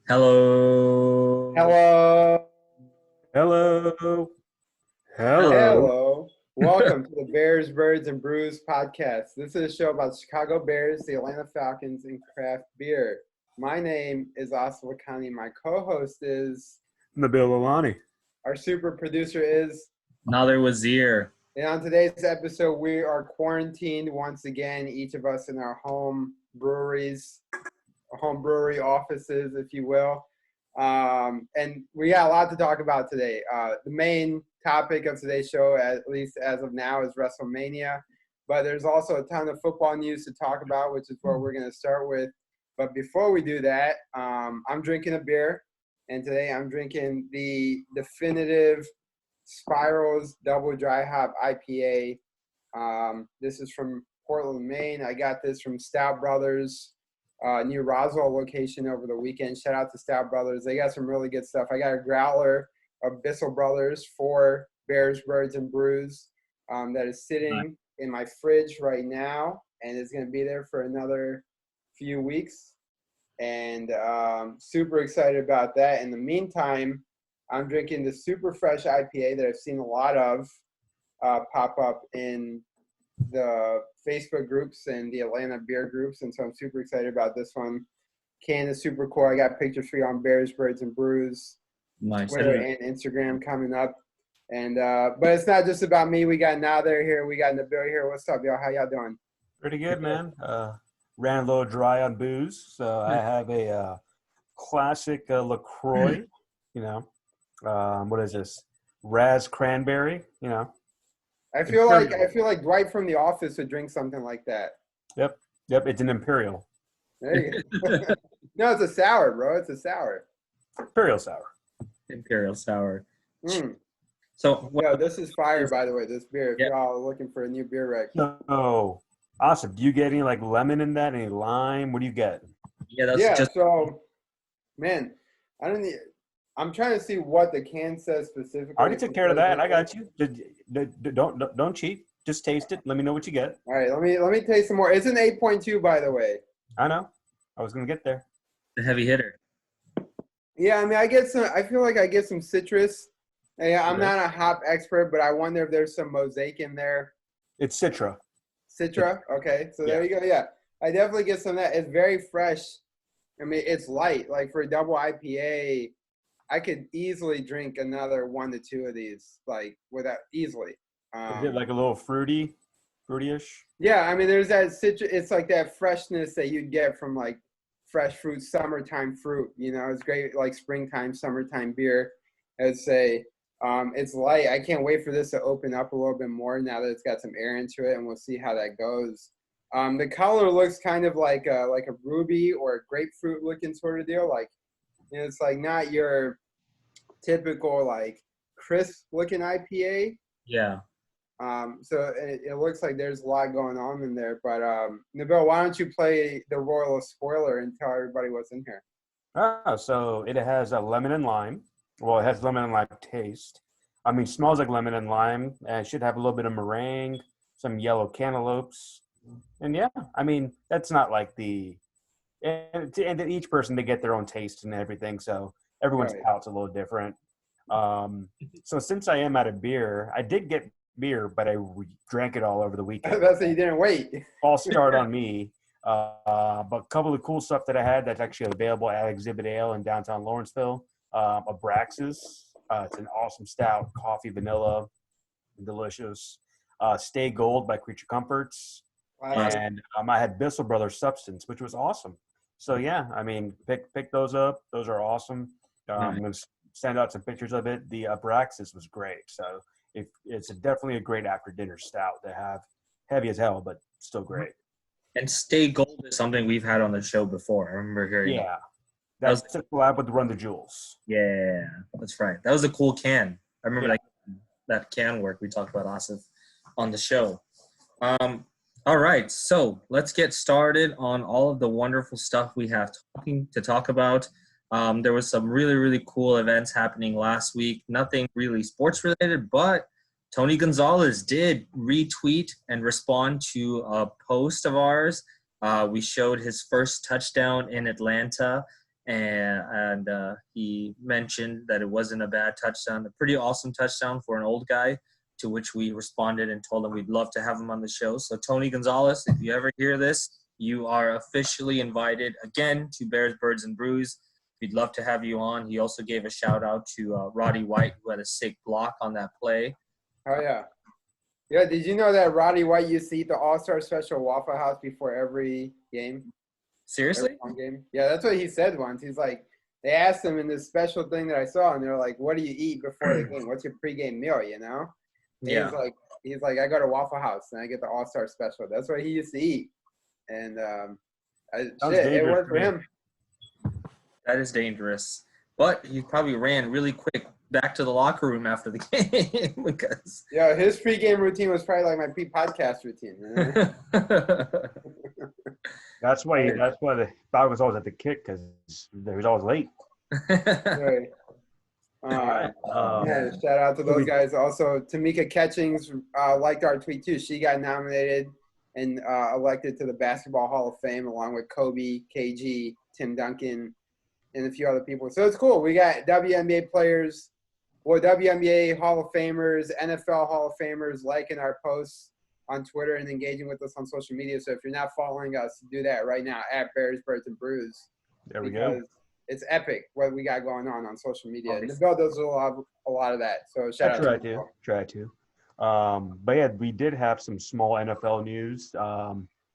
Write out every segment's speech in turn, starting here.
Hello. Hello. Hello. Hello. Welcome to the Bears, Birds, and Brews podcast. This is a show about the Chicago Bears, the Atlanta Falcons, and craft beer. My name is Asif. My co-host is Nabil Alani. our super producer is Nader Wazir. And on today's episode, we are quarantined once again, each of us in our home breweries, home brewery offices, if you will. And we got a lot to talk about today. The main topic of today's show, at least as of now, is WrestleMania. But there's also a ton of football news to talk about, which is what we're going to start with. But before we do that, I'm drinking a beer. And today I'm drinking the Definitive Spirals Double Dry Hop IPA. This is from Portland, Maine. I got this from Stout Brothers. New Roswell location over the weekend. Shout out to Stout Brothers. They got some really good stuff. I got a growler of Bissell Brothers for Bears, Birds, and Brews that is sitting in my fridge right now and is going to be there for another few weeks. And super excited about that. In the meantime, I'm drinking the super fresh IPA that I've seen a lot of pop up in the Facebook groups and the Atlanta beer groups, and so I'm super excited about this one. Can is super cool. I got pictures for you on Bears, Birds, and Brews, Nice. Twitter and Instagram coming up. And but it's not just about me. We got Nader here. We got Nabil here. What's up, y'all? How y'all doing? Pretty good, man. Ran a little dry on booze, so I have a classic LaCroix. What is this? Raz Cranberry. I feel like Dwight from The Office would drink something like that. Yep. It's an Imperial. There you go. No, it's a sour, bro. It's a sour. Imperial sour. Imperial sour. Mm. So, Yo, this is fire, by the way, this beer. If y'all are looking for a new beer rec. No. Awesome. Do you get any lemon in that? Any lime? What do you get? So, man, I'm trying to see what the can says specifically. I already took care of that. I got you. Don't cheat. Just taste it. Let me know what you get. All right, let me taste some more. It's an 8.2, by the way. I know. I was gonna get there. the heavy hitter. Yeah, I mean, I feel like I get some citrus. Yeah, I'm not a hop expert, but I wonder if there's some mosaic in there. It's Citra. Citra? Okay, so there you go. Yeah, I definitely get some of that. It's very fresh. I mean, it's light. Like for a double IPA, I could easily drink another 1 to 2 of these, like without easily. Is it like a little fruity-ish? Yeah, I mean, there's that citrus. It's like that freshness that you'd get from like fresh fruit, summertime fruit. It's great, like springtime, summertime beer. I'd say it's light. I can't wait for this to open up a little bit more now that it's got some air into it, and we'll see how that goes. The color looks kind of like a ruby or a grapefruit looking sort of deal. Like, it's like not your typical like crisp looking IPA. Yeah. So it looks like there's a lot going on in there. But Nabil, why don't you play the royal spoiler and tell everybody what's in here? So it has a lemon and lime. Well, it has lemon and lime taste. I mean, smells like lemon and lime. And it should have a little bit of meringue, some yellow cantaloupes. And yeah, I mean, that's not like and each person, they get their own taste and everything. So everyone's palate's a little different. So since I am out of beer, I did get beer, but I drank it all over the weekend. That's why you didn't wait. All start on me. But a couple of cool stuff that I had that's actually available at Exhibit Ale in downtown Lawrenceville. Abraxas. It's an awesome stout, coffee, vanilla, delicious. Stay Gold by Creature Comforts. And I had Bissell Brothers Substance, which was awesome. So yeah, I mean, pick those up. Those are awesome. I'm going to send out some pictures of it. The Abraxas was great. So it's definitely a great after dinner stout to have. Heavy as hell, but still great. And Stay Gold is something we've had on the show before. I remember hearing. Yeah, that's a collab with Run the Jewels. Yeah, that's right. That was a cool can. I remember that can work. We talked about Asif on the show. All right, so let's get started on all of the wonderful stuff we have to talk about. There was some really, really cool events happening last week. Nothing really sports related, but Tony Gonzalez did retweet and respond to a post of ours We showed his first touchdown in Atlanta, and he mentioned that it wasn't a bad touchdown, a pretty awesome touchdown for an old guy, to which we responded and told him we'd love to have him on the show. So Tony Gonzalez, if you ever hear this, you are officially invited again to Bears, Birds, and Brews. We'd love to have you on. He also gave a shout out to Roddy White, who had a sick block on that play. Oh, yeah. Yeah, did you know that Roddy White used to eat the All-Star Special Waffle House before every game? Seriously? Every home game? Yeah, that's what he said once. He's like, they asked him in this special thing that I saw, and they're like, what do you eat before the game? What's your pregame meal, you know? And Yeah. He's like, I go to Waffle House, and I get the All-Star Special. That's what he used to eat. And it worked for him. That is dangerous. But he probably ran really quick back to the locker room after the game because Yeah, his pregame routine was probably like my pre-podcast routine. You know? That's why the dog was always at the kick, because he was always late. Right. Yeah, shout out to those guys. Also, Tamika Catchings liked our tweet too. She got nominated and elected to the Basketball Hall of Fame along with Kobe, KG, Tim Duncan, and a few other people. So it's cool. We got WNBA players, WNBA Hall of Famers, NFL Hall of Famers liking our posts on Twitter and engaging with us on social media. So if you're not following us, do that right now at Bears, Birds, and Brews. There we go. It's epic what we got going on social media. And the Bill does a lot of that. So shout out to him. Try to. But yeah, we did have some small NFL news,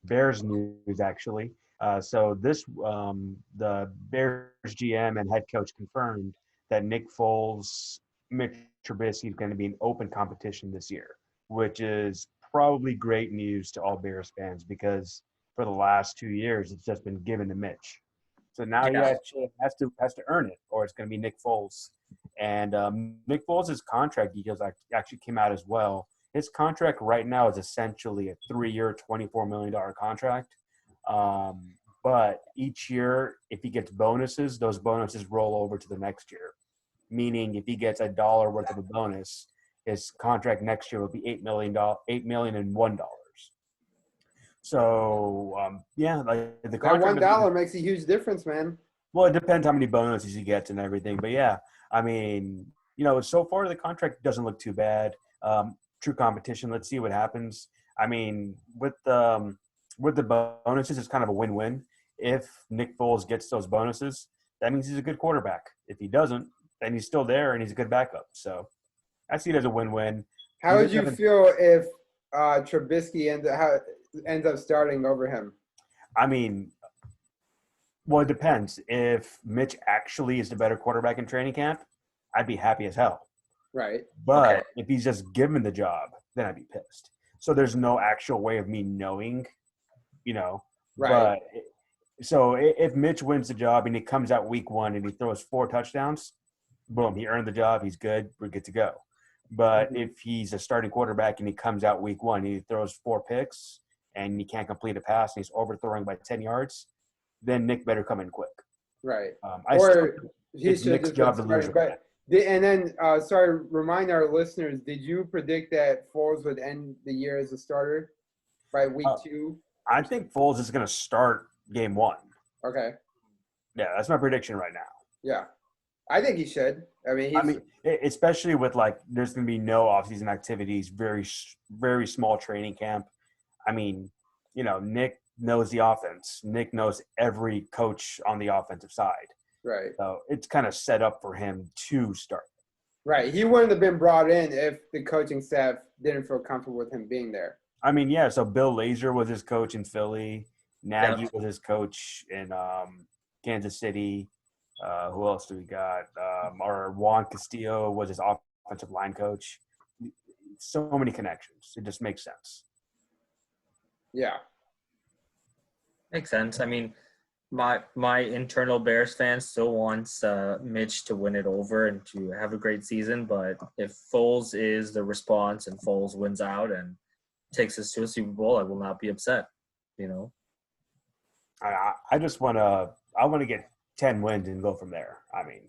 Bears news actually. So the Bears GM and head coach confirmed that Nick Foles, Mitch Trubisky is going to be in open competition this year, which is probably great news to all Bears fans because for the last 2 years it's just been given to Mitch. So now he actually has to earn it, or it's going to be Nick Foles. And Nick Foles' contract details actually came out as well. His contract right now is essentially a 3-year, $24 million contract. But each year, if he gets bonuses, those bonuses roll over to the next year. Meaning, if he gets $1 worth of a bonus, his contract next year will be $8,000,001. So like the contract. That $1 makes a huge difference, man. Well, it depends how many bonuses he gets and everything, but yeah, I mean, so far the contract doesn't look too bad. True competition. Let's see what happens. I mean, with the bonuses, it's kind of a win-win. If Nick Foles gets those bonuses, that means he's a good quarterback. If he doesn't, then he's still there and he's a good backup. So I see it as a win-win. How would you feel if Trubisky ends up starting over him? I mean, well, it depends. If Mitch actually is the better quarterback in training camp, I'd be happy as hell. Right. But if he's just given the job, then I'd be pissed. So there's no actual way of me knowing, Right. But so if Mitch wins the job and he comes out week 1 and he throws 4 touchdowns, boom, he earned the job. He's good. We're good to go. But if he's a starting quarterback and he comes out week 1 and he throws 4 picks and he can't complete a pass and he's overthrowing by 10 yards, then Nick better come in quick. Right. It's Nick's job to lose. Remind our listeners, did you predict that Foles would end the year as a starter by week 2? I think Foles is going to start game 1. Okay. Yeah, that's my prediction right now. Yeah. I think he should. I mean, especially with there's going to be no offseason activities, very, very small training camp. I mean, Nick knows the offense. Nick knows every coach on the offensive side. Right. So it's kind of set up for him to start. Right. He wouldn't have been brought in if the coaching staff didn't feel comfortable with him being there. I mean, yeah. So Bill Lazor was his coach in Philly. Nagy was his coach in Kansas City. Who else do we got? Or Juan Castillo was his offensive line coach. So many connections. It just makes sense. Yeah. Makes sense. I mean, my internal Bears fan still wants Mitch to win it over and to have a great season. But if Foles is the response and Foles wins out and takes us to a Super Bowl, I will not be upset. I just want to get 10 wins and go from there. I mean,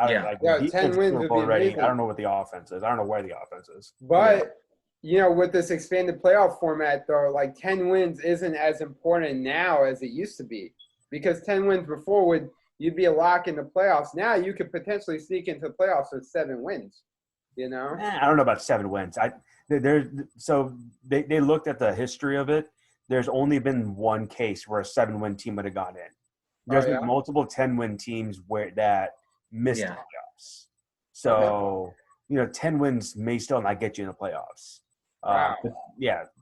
10 wins would be already. amazing. I don't know what the offense is. I don't know where the offense is. But with this expanded playoff format, though, like 10 wins isn't as important now as it used to be, because 10 wins before you'd be a lock in the playoffs. Now you could potentially sneak into the playoffs with 7 wins. I don't know about 7 wins. They looked at the history of it. There's only been one case where a 7-win team would have gone in. There's been multiple 10-win teams that missed the playoffs. So, 10 wins may still not get you in the playoffs. Wow.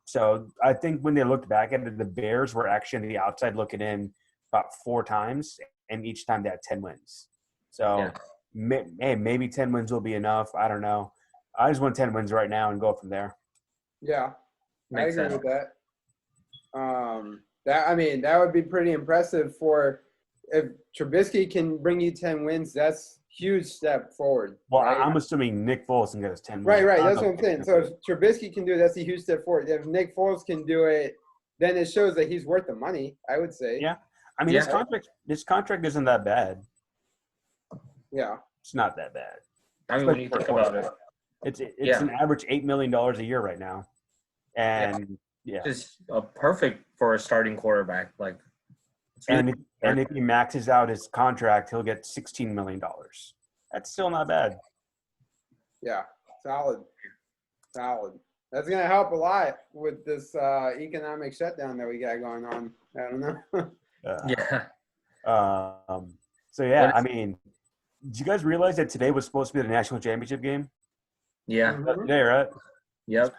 So I think when they looked back at it, the Bears were actually on the outside looking in about 4 times, and each time they had 10 wins. So, maybe 10 wins will be enough. I don't know. I just want 10 wins right now and go from there. Yeah, Makes I agree sense. with that. That would be pretty impressive if Trubisky can bring you 10 wins. That's huge step forward. Well, right? I'm assuming Nick Foles can get us 10 wins. Right. That's what I'm saying. So if Trubisky can do it, that's a huge step forward. If Nick Foles can do it, then it shows that he's worth the money, I would say. Yeah. This contract isn't that bad. Yeah. It's not that bad. When you think about it. It's an average $8 million a year right now. And Just perfect for a starting quarterback. And if he maxes out his contract, he'll get $16 million. That's still not bad. Yeah, solid. That's going to help a lot with this economic shutdown that we got going on. I don't know. Did you guys realize that today was supposed to be the national championship game? Yeah. Mm-hmm. Today, right? Yep.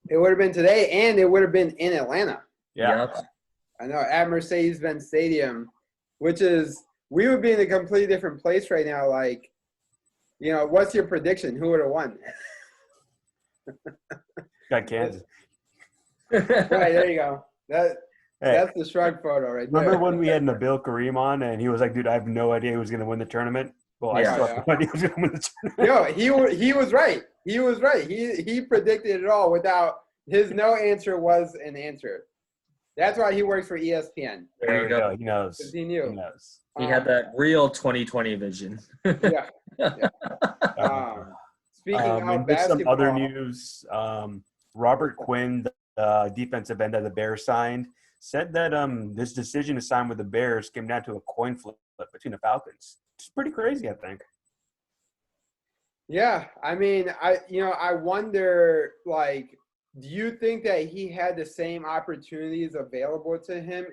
It would have been today, and it would have been in Atlanta. Yeah. Yep. I know, at Mercedes-Benz Stadium, which is – we would be in a completely different place right now. What's your prediction? Who would have won? Got Kansas. Right, there you go. That's the shrug photo right there. Remember when we had Nabil Kareem on, and he was like, dude, I have no idea who was going to win the tournament? Well, I still have no idea who was going to win the tournament. He was right. He was right. He predicted it all without – his no answer was an answer. That's why he works for ESPN. There you go. He knows. He knew. He knows. He had that real 2020 vision. Yeah. Speaking of basketball. Some other news, Robert Quinn, the defensive end that the Bears signed, said that this decision to sign with the Bears came down to a coin flip between the Falcons. It's pretty crazy, I think. Yeah. I wonder, do you think that he had the same opportunities available to him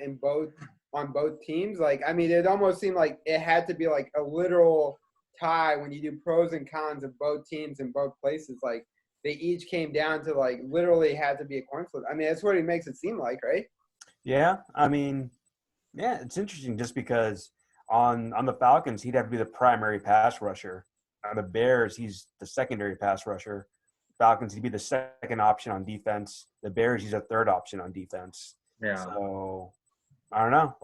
on both teams? It almost seemed like it had to be a literal tie when you do pros and cons of both teams in both places. They each came down to literally had to be a coin flip. That's what it makes it seem like, right? Yeah. It's interesting just because on the Falcons, he'd have to be the primary pass rusher. On the Bears, he's the secondary pass rusher. Falcons, he'd be the second option on defense. The Bears, he's a third option on defense. Yeah. So, I don't know.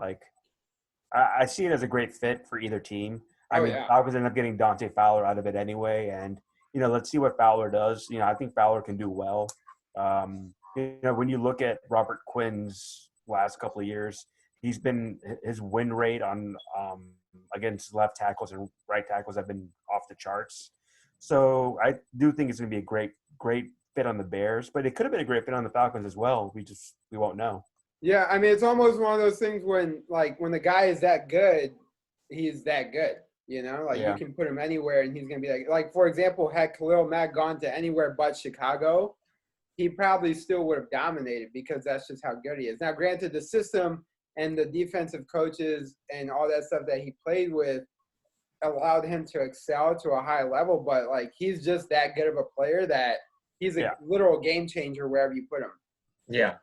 I see it as a great fit for either team. Falcons end up getting Dante Fowler out of it anyway. And, let's see what Fowler does. I think Fowler can do well. When you look at Robert Quinn's last couple of years, his win rate on against left tackles and right tackles have been off the charts. So I do think it's going to be a great fit on the Bears, but it could have been a great fit on the Falcons as well. We won't know. Yeah, it's almost one of those things when the guy is that good, he's that good. You can put him anywhere and he's going to be for example, had Khalil Mack gone to anywhere but Chicago, he probably still would have dominated because that's just how good he is. Now, granted, the system and the defensive coaches and all that stuff that he played with allowed him to excel to a high level, but he's just that good of a player that he's a literal game changer wherever you put him. Yeah.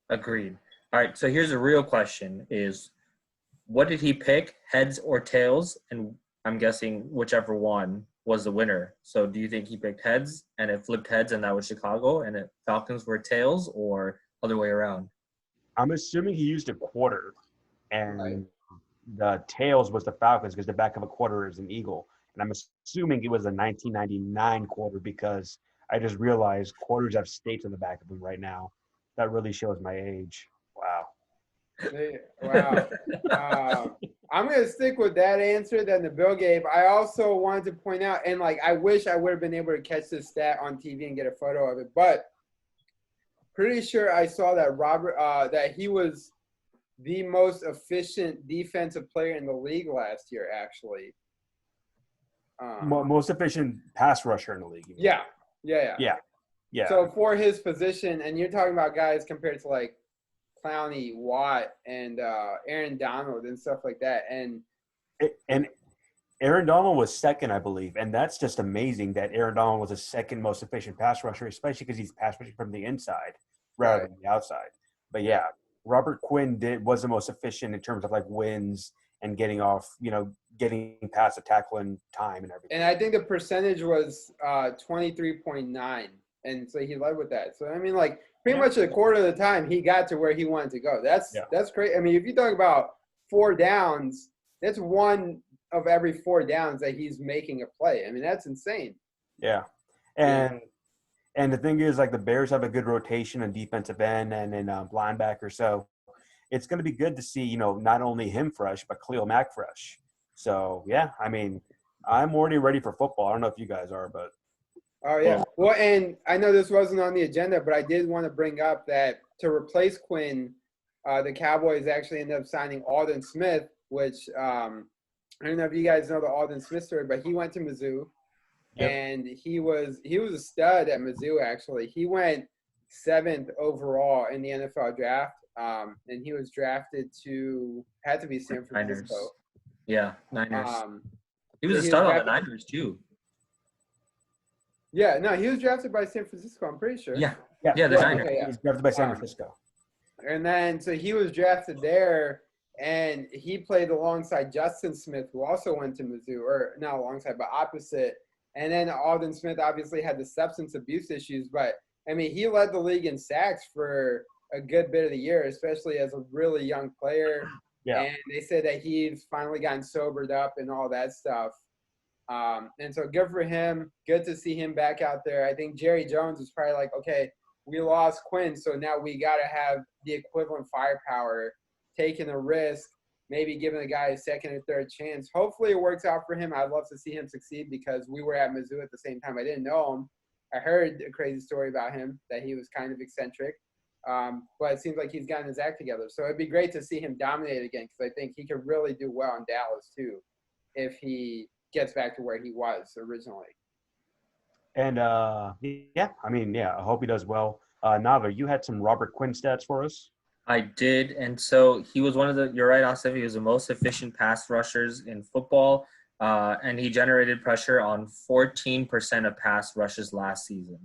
Agreed. All right, so here's a real question is, what did he pick, heads or tails? And I'm guessing whichever one was the winner. So do you think he picked heads and it flipped heads and that was Chicago and it Falcons were tails, or other way around? I'm assuming he used a quarter and the tails was the Falcons because the back of a quarter is an eagle. And I'm assuming it was a 1999 quarter because I just realized quarters have states on the back of them right now. That really shows my age. Wow. Wow. I'm going to stick with that answer that Nabil gave. I also wanted to point out, and like, I wish I would have been able to catch this stat on TV and get a photo of it, but pretty sure I saw that that he was the most efficient defensive player in the league last year, actually. Most efficient pass rusher in the league. Yeah. So for his position, and you're talking about guys compared to like Clowney, Watt, and Aaron Donald and stuff like that. And Aaron Donald was second, I believe. And that's just amazing that Aaron Donald was the second most efficient pass rusher, especially because he's pass rushing from the inside rather than the outside. But yeah, Robert Quinn was the most efficient in terms of like wins and getting off, getting past the tackle in time and everything. And I think the percentage was 23.9. And so he led with that. So, I mean, like, pretty much a quarter of the time he got to where he wanted to go. That's great. I mean, if you talk about 4 downs, that's 1 of every 4 downs that he's making a play. I mean, that's insane. Yeah. And the thing is, like, the Bears have a good rotation on defensive end and in linebacker. So it's going to be good to see, not only him fresh, but Khalil Mack fresh. So, yeah, I mean, I'm already ready for football. I don't know if you guys are, but. Oh, yeah. Well, and I know this wasn't on the agenda, but I did want to bring up that to replace Quinn, the Cowboys actually ended up signing Aldon Smith, which I don't know if you guys know the Aldon Smith story, but he went to Mizzou, and he was a stud at Mizzou, actually. He went 7th overall in the NFL draft, and he was drafted had to be San Francisco. Niners. Yeah, Niners. He was a stud on the Niners, too. Yeah, no, he was drafted by San Francisco, I'm pretty sure. Yeah, the Niners. He was drafted by San Francisco. And then, so he was drafted there, and he played alongside Justin Smith, who also went to Mizzou, or not alongside, but opposite. And then Aldon Smith obviously had the substance abuse issues, but, I mean, he led the league in sacks for a good bit of the year, especially as a really young player. Yeah. And they said that he's finally gotten sobered up and all that stuff. And so good for him. Good to see him back out there. I think Jerry Jones was probably like, okay, we lost Quinn, so now we got to have the equivalent firepower, taking a risk, maybe giving the guy a second or third chance. Hopefully it works out for him. I'd love to see him succeed because we were at Mizzou at the same time. I didn't know him. I heard a crazy story about him, that he was kind of eccentric. But it seems like he's gotten his act together. So it'd be great to see him dominate again because I think he could really do well in Dallas too if he gets back to where he was originally. And, I hope he does well. Nava, you had some Robert Quinn stats for us? I did, and so he was you're right, Asif, he was the most efficient pass rushers in football, and he generated pressure on 14% of pass rushes last season.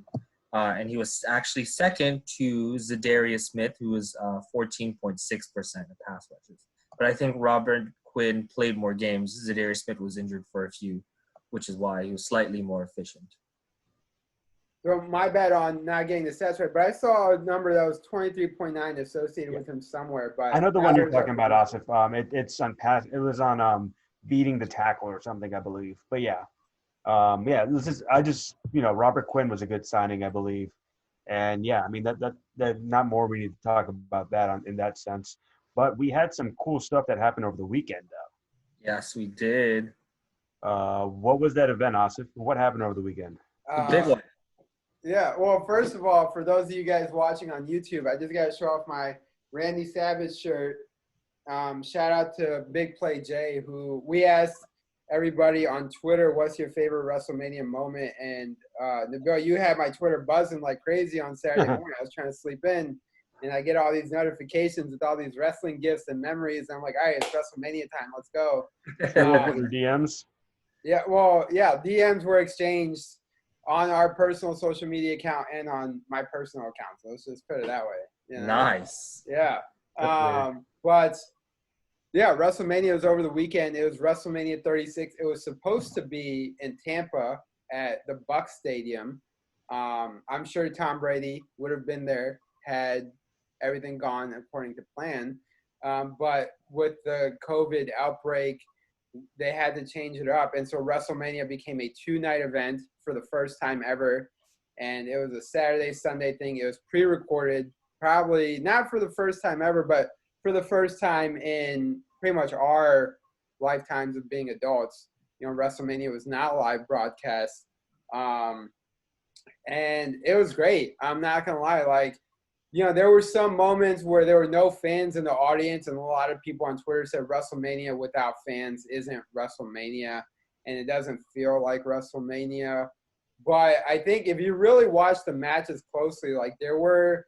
And he was actually second to Zadarius Smith, who was 14.6% of pass rushes. But I think Robert Quinn played more games. Zadarius Smith was injured for a few, which is why he was slightly more efficient. So my bad on not getting the stats right, but I saw a number that was 23.9 associated with him somewhere. But I know the one you're talking about, Asif. It's on pass. It was on beating the tackle or something, I believe. But yeah, Robert Quinn was a good signing, I believe. And yeah, I mean that not more we need to talk about that in that sense. But we had some cool stuff that happened over the weekend, though. Yes, we did. What was that event, Asif? What happened over the weekend? The big one. Yeah, well, first of all, for those of you guys watching on YouTube, I just got to show off my Randy Savage shirt. Shout out to Big Play Jay, who we asked everybody on Twitter, what's your favorite WrestleMania moment? And Nabil, you had my Twitter buzzing like crazy on Saturday morning. I was trying to sleep in, and I get all these notifications with all these wrestling gifts and memories. And I'm like, all right, it's WrestleMania time. Let's go. Your DMs? Yeah, well, yeah, DMs were exchanged on our personal social media account and on my personal account. So let's just put it that way. You know? Nice. Yeah. But yeah, WrestleMania was over the weekend. It was WrestleMania 36. It was supposed to be in Tampa at the Bucs Stadium. I'm sure Tom Brady would have been there had everything gone according to plan. But with the COVID outbreak, they had to change it up. And so WrestleMania became a 2-night event for the first time ever. And it was a Saturday, Sunday thing. It was pre-recorded, probably not for the first time ever, but for the first time in pretty much our lifetimes of being adults, WrestleMania was not a live broadcast. And it was great. I'm not going to lie. Like, there were some moments where there were no fans in the audience, and a lot of people on Twitter said WrestleMania without fans isn't WrestleMania, and it doesn't feel like WrestleMania. But I think if you really watch the matches closely, like there were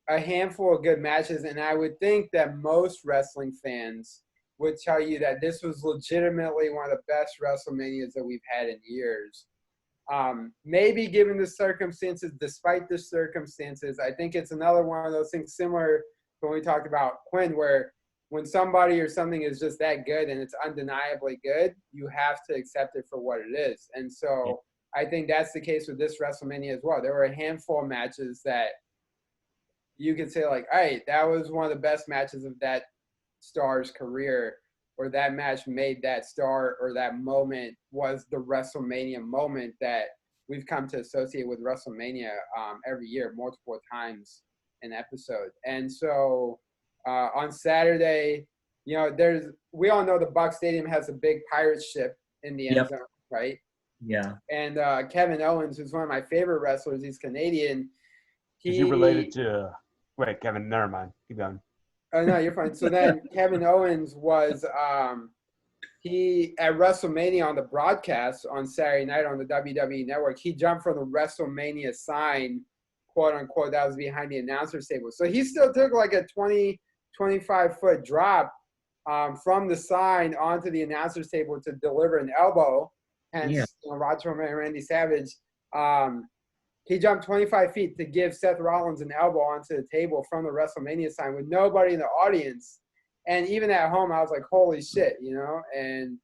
a handful of good matches, and I would think that most wrestling fans would tell you that this was legitimately one of the best WrestleManias that we've had in years. Maybe given the circumstances, despite the circumstances, I think it's another one of those things similar to when we talked about Quinn, where when somebody or something is just that good and it's undeniably good, you have to accept it for what it is. And so I think that's the case with this WrestleMania as well. There were a handful of matches that you could say, like, all right, that was one of the best matches of that star's career, or that match made that star, or that moment was the WrestleMania moment that we've come to associate with WrestleMania every year, multiple times an episode. And so on Saturday, we all know the Buck Stadium has a big pirate ship in the end zone, right? Yeah. And Kevin Owens, who's one of my favorite wrestlers, he's Canadian. Is he related to – wait, Kevin, never mind. Keep going. Oh, no, you're fine. So then Kevin Owens was he at WrestleMania on the broadcast on Saturday night on the WWE Network. He jumped from the WrestleMania sign, quote unquote, that was behind the announcer's table. So he still took like a 25-foot drop from the sign onto the announcer's table to deliver an elbow. Hence, Rod Strowman and Randy Savage. He jumped 25 feet to give Seth Rollins an elbow onto the table from the WrestleMania sign with nobody in the audience. And even at home, I was like, holy shit, And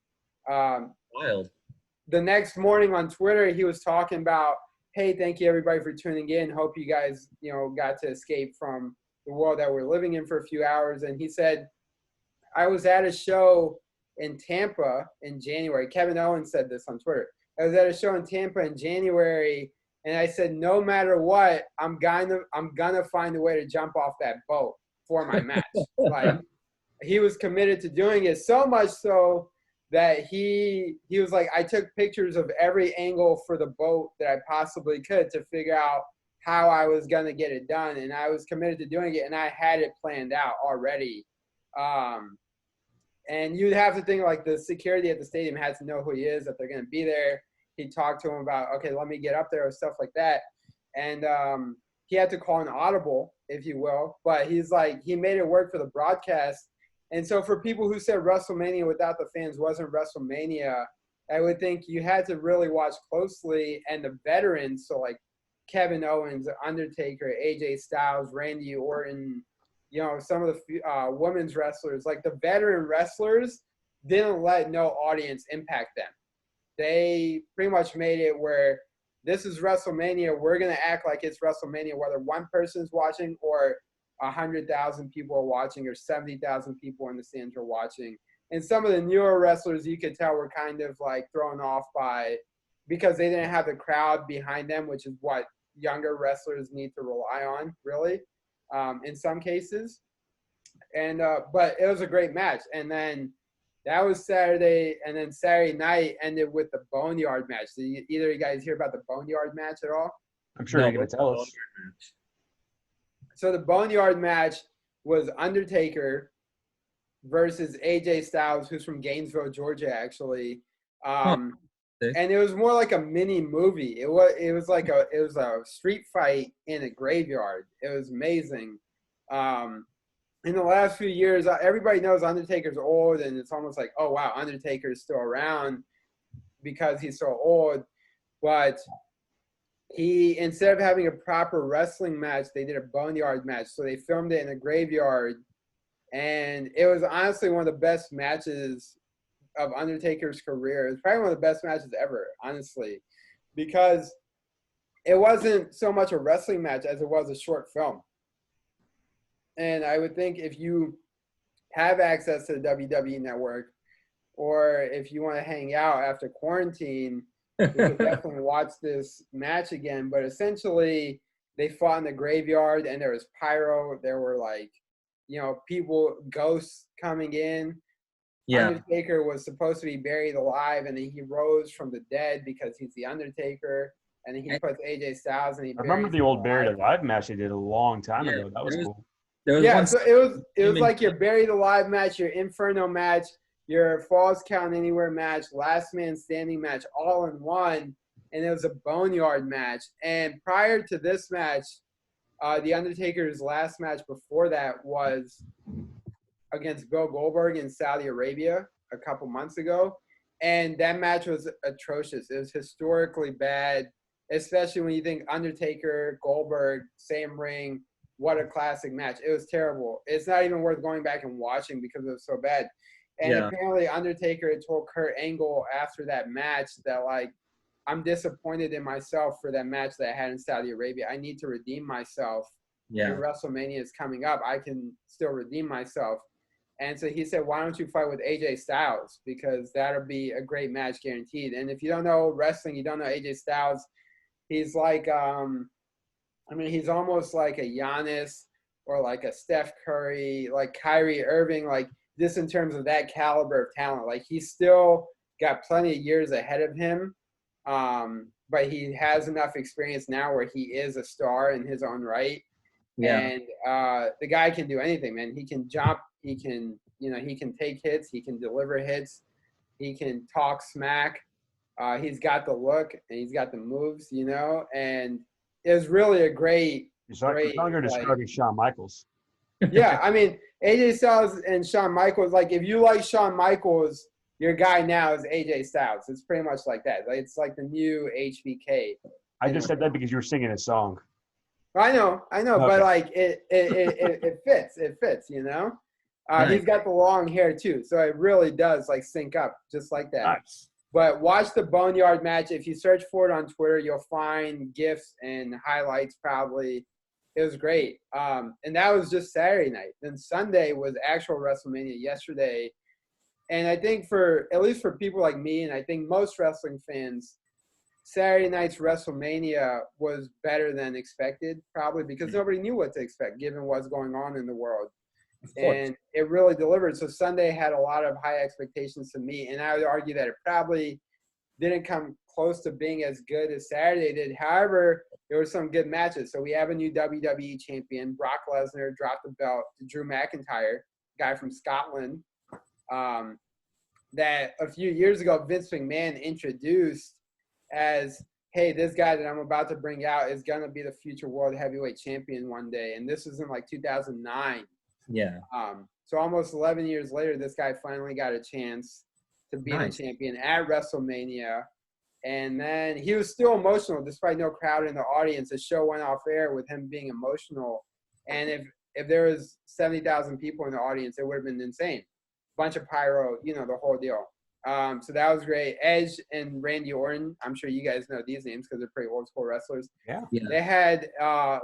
wild. The next morning on Twitter, he was talking about, hey, thank you, everybody, for tuning in. Hope you guys, got to escape from the world that we're living in for a few hours. And he said, I was at a show in Tampa in January. Kevin Owens said this on Twitter. I was at a show in Tampa in January, and I said, no matter what, I'm gonna find a way to jump off that boat for my match. Like, he was committed to doing it, so much so that he was like, I took pictures of every angle for the boat that I possibly could to figure out how I was gonna get it done, and I was committed to doing it, and I had it planned out already. And you'd have to think, like, the security at the stadium had to know who he is, that they're gonna be there. He talked to him about, okay, let me get up there or stuff like that. And he had to call an audible, if you will. But he's like, he made it work for the broadcast. And so for people who said WrestleMania without the fans wasn't WrestleMania, I would think you had to really watch closely. And the veterans, so like Kevin Owens, Undertaker, AJ Styles, Randy Orton, some of the women's wrestlers, like the veteran wrestlers didn't let no audience impact them. They pretty much made it where this is WrestleMania. We're going to act like it's WrestleMania, whether one person's watching or 100,000 people are watching or 70,000 people in the stands are watching. And some of the newer wrestlers, you could tell, were kind of like thrown off because they didn't have the crowd behind them, which is what younger wrestlers need to rely on, really, in some cases. And but it was a great match. And then that was Saturday, and then Saturday night ended with the Boneyard match. Did either of you guys hear about the Boneyard match at all? I'm sure you're going to tell us. So the Boneyard match was Undertaker versus AJ Styles, who's from Gainesville, Georgia, actually. And it was more like a mini movie. It was a street fight in a graveyard. It was amazing. In the last few years, everybody knows Undertaker's old, and it's almost like, oh, wow, Undertaker's still around because he's so old. But instead of having a proper wrestling match, they did a Boneyard match. So they filmed it in a graveyard, and it was honestly one of the best matches of Undertaker's career. It's probably one of the best matches ever, honestly, because it wasn't so much a wrestling match as it was a short film. And I would think if you have access to the WWE Network, or if you want to hang out after quarantine, you could definitely watch this match again. But essentially, they fought in the graveyard, and there was pyro. There were, like, ghosts coming in. Yeah. Undertaker was supposed to be buried alive, and then he rose from the dead because he's the Undertaker. And then he puts AJ Styles, and he I remember buries the him old Buried alive. Alive match they did a long time Yeah, ago. That was cool. There was Yeah, one. so it was like your buried alive match, your Inferno match, your Falls Count Anywhere match, Last Man Standing match, all in one, and it was a Boneyard match. And prior to this match, the Undertaker's last match before that was against Bill Goldberg in Saudi Arabia a couple months ago, and that match was atrocious. It was historically bad, especially when you think Undertaker, Goldberg, same ring. What a classic match. It was terrible. It's not even worth going back and watching because it was so bad. And apparently Undertaker had told Kurt Angle after that match that, like, I'm disappointed in myself for that match that I had in Saudi Arabia. I need to redeem myself. Yeah. And WrestleMania is coming up. I can still redeem myself. And so he said, why don't you fight with AJ Styles? Because that'll be a great match guaranteed. And if you don't know wrestling, you don't know AJ Styles, he's like he's almost like a Giannis or like a Steph Curry, like Kyrie Irving, like this in terms of that caliber of talent. Like he's still got plenty of years ahead of him, but he has enough experience now where he is a star in his own right. Yeah. And the guy can do anything, man. He can jump. He can take hits. He can deliver hits. He can talk smack. He's got the look and he's got the moves, and it was really a great. You're longer describing Shawn Michaels. Yeah, I mean, AJ Styles and Shawn Michaels, like if you like Shawn Michaels, your guy now is AJ Styles. It's pretty much like that. Like, it's like the new HBK. I just said that because you were singing a song. I know, okay. But like it fits. It fits, Nice. He's got the long hair too, so it really does like sync up just like that. Nice. But watch the Boneyard match. If you search for it on Twitter, you'll find GIFs and highlights probably. It was great. And that was just Saturday night. Then Sunday was actual WrestleMania yesterday. And I think at least for people like me, and I think most wrestling fans, Saturday night's WrestleMania was better than expected, probably because nobody knew what to expect given what's going on in the world. And it really delivered. So Sunday had a lot of high expectations to me, and I would argue that it probably didn't come close to being as good as Saturday did. However, there were some good matches. So we have a new WWE champion. Brock Lesnar dropped the belt to Drew McIntyre, guy from Scotland, that a few years ago Vince McMahon introduced as, hey, this guy that I'm about to bring out is going to be the future world heavyweight champion one day. And this was in like 2009. Yeah. So almost 11 years later, this guy finally got a chance to be the champion at WrestleMania. And then he was still emotional despite no crowd in the audience. The show went off air with him being emotional. And if there was 70,000 people in the audience, it would have been insane. Bunch of pyro, the whole deal. So that was great. Edge and Randy Orton, I'm sure you guys know these names because they're pretty old school wrestlers. Yeah. They had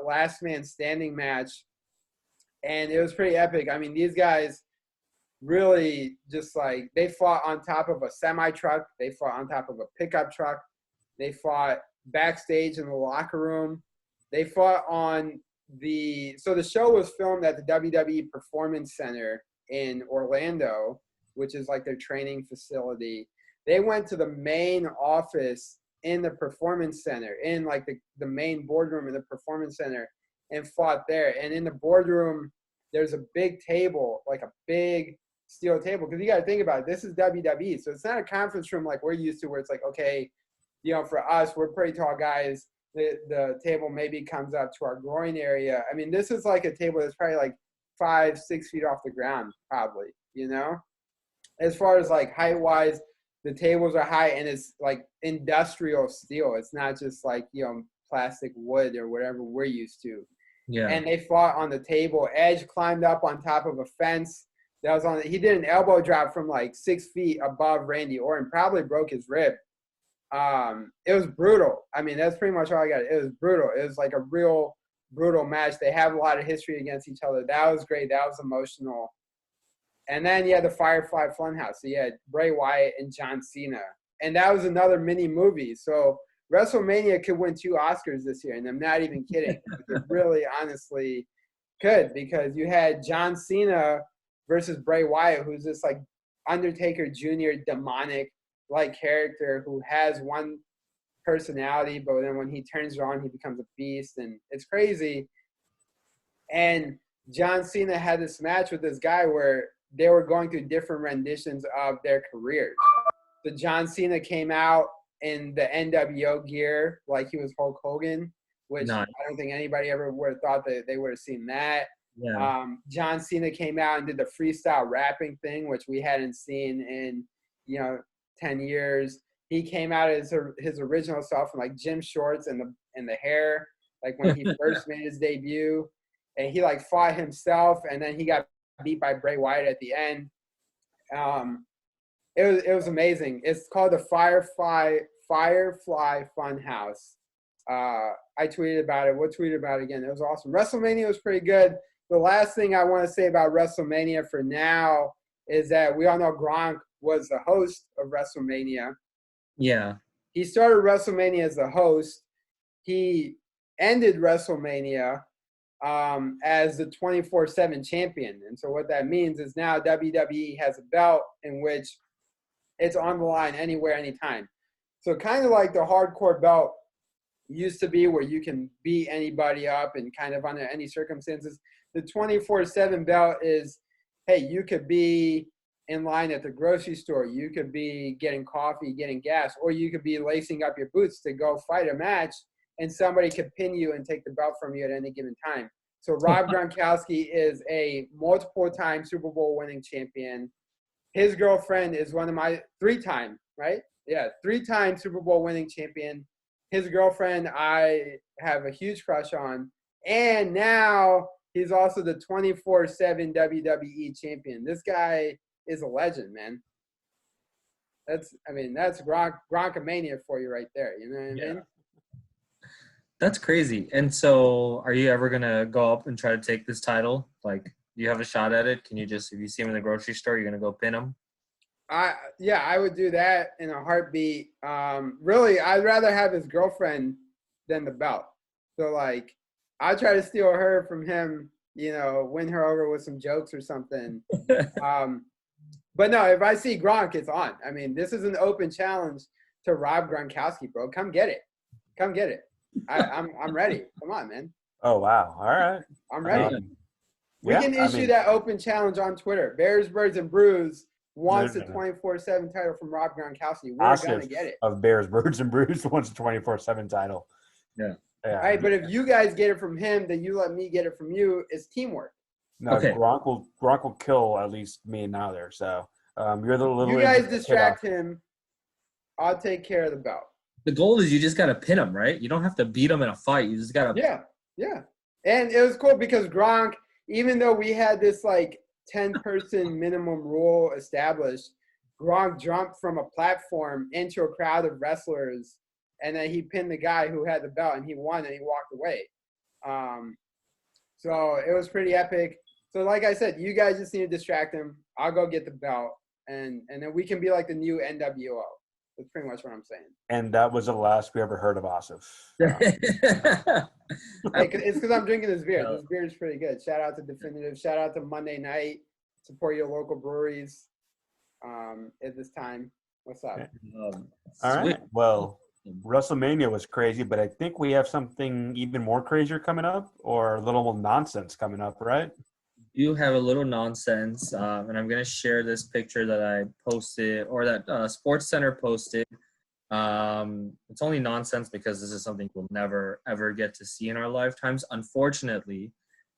last man standing match. And it was pretty epic. I mean, these guys really just like, they fought on top of a semi-truck. They fought on top of a pickup truck. They fought backstage in the locker room. They fought so the show was filmed at the WWE Performance Center in Orlando, which is like their training facility. They went to the main office in the Performance Center, in like the main boardroom in the Performance Center, and fought there. And in the boardroom, there's a big table, like a big steel table. Because you got to think about it. This is WWE. So it's not a conference room like we're used to where it's like, okay, for us, we're pretty tall guys. The table maybe comes up to our groin area. I mean, this is like a table that's probably like 5-6 feet off the ground, probably, As far as like height-wise, the tables are high and it's like industrial steel. It's not just like, plastic wood or whatever we're used to. Yeah. And they fought on the table. Edge climbed up on top of a fence. He did an elbow drop from like 6 feet above Randy Orton, probably broke his rib. It was brutal. I mean, that's pretty much all I got. It was brutal. It was like a real brutal match. They have a lot of history against each other. That was great. That was emotional. And then you had the Firefly Funhouse. So you had Bray Wyatt and John Cena. And that was another mini movie. So WrestleMania could win 2 Oscars this year, and I'm not even kidding. It really, honestly, Could, because you had John Cena versus Bray Wyatt, who's this like Undertaker Jr. demonic like character who has one personality, but then when he turns it on, he becomes a beast, and it's crazy. And John Cena had this match with this guy where they were going through different renditions of their careers. So John Cena came out in the NWO gear like he was Hulk Hogan, which I don't think anybody ever would have thought that they would have seen that. Yeah. John Cena came out and did the freestyle rapping thing, which we hadn't seen in 10 years. He came out as his original self in like gym shorts and the hair, like when he first made his debut, and he like fought himself, and then he got beat by Bray Wyatt at the end. It was amazing. It's called the Firefly Funhouse. I tweeted about it. We'll tweet about it again. It was awesome. WrestleMania was pretty good. The last thing I want to say about WrestleMania for now is that we all know Gronk was the host of WrestleMania. Yeah. He started WrestleMania as the host. He ended WrestleMania as the 24/7 champion. And so what that means is now WWE has a belt in which it's on the line anywhere, anytime. So kind of like the hardcore belt used to be, where you can beat anybody up and kind of under any circumstances. The 24/7 belt is, hey, you could be in line at the grocery store, you could be getting coffee, getting gas, or you could be lacing up your boots to go fight a match, and somebody could pin you and take the belt from you at any given time. So Rob Gronkowski is a multiple-time Super Bowl winning champion. His girlfriend is one of my three-time Super Bowl winning champion. His girlfriend I have a huge crush on. And now he's also the 24/7 WWE champion. This guy is a legend, man. That's Gronkamania for you right there. You know what I mean? That's crazy. And so are you ever going to go up and try to take this title? Like, do you have a shot at it? Can you just, if you see him in the grocery store, you're going to go pin him? I would do that in a heartbeat. Really, I'd rather have his girlfriend than the belt. So, like, I'll try to steal her from him, win her over with some jokes or something. But no, if I see Gronk, it's on. I mean, this is an open challenge to Rob Gronkowski, bro. Come get it. Come get it. I'm ready. Come on, man. Oh, wow. All right. I'm ready. We can issue that open challenge on Twitter. Bears, Birds, and Brews wants the 24/7 title from Rob Gronkowski. We're going to get it. Of Bears, Birds, and Brews wants the 24/7 title. Yeah. All right, but if you guys get it from him, then you let me get it from you. It's teamwork. No, okay. Gronk will kill at least me and now there. So you're the little. You guys distract him. I'll take care of the belt. The goal is you just got to pin him, right? You don't have to beat him in a fight. You just got to. Yeah. And it was cool because Gronk, even though we had this like 10-person minimum rule established, Gronk jumped from a platform into a crowd of wrestlers, and then he pinned the guy who had the belt, and he won, and he walked away. So it was pretty epic. So like I said, you guys just need to distract him. I'll go get the belt, and then we can be like the new NWO. That's pretty much what I'm saying. And that was the last we ever heard of Asif. It's because I'm drinking this beer. This beer is pretty good. Shout out to Definitive. Shout out to Monday Night. Support your local breweries at this time. What's up? All right. Well, WrestleMania was crazy, but I think we have something even more crazier coming up, or a little nonsense coming up, right? You have a little nonsense, and I'm going to share this picture that I posted, or that Sports Center posted. It's only nonsense because this is something we'll never, ever get to see in our lifetimes, unfortunately.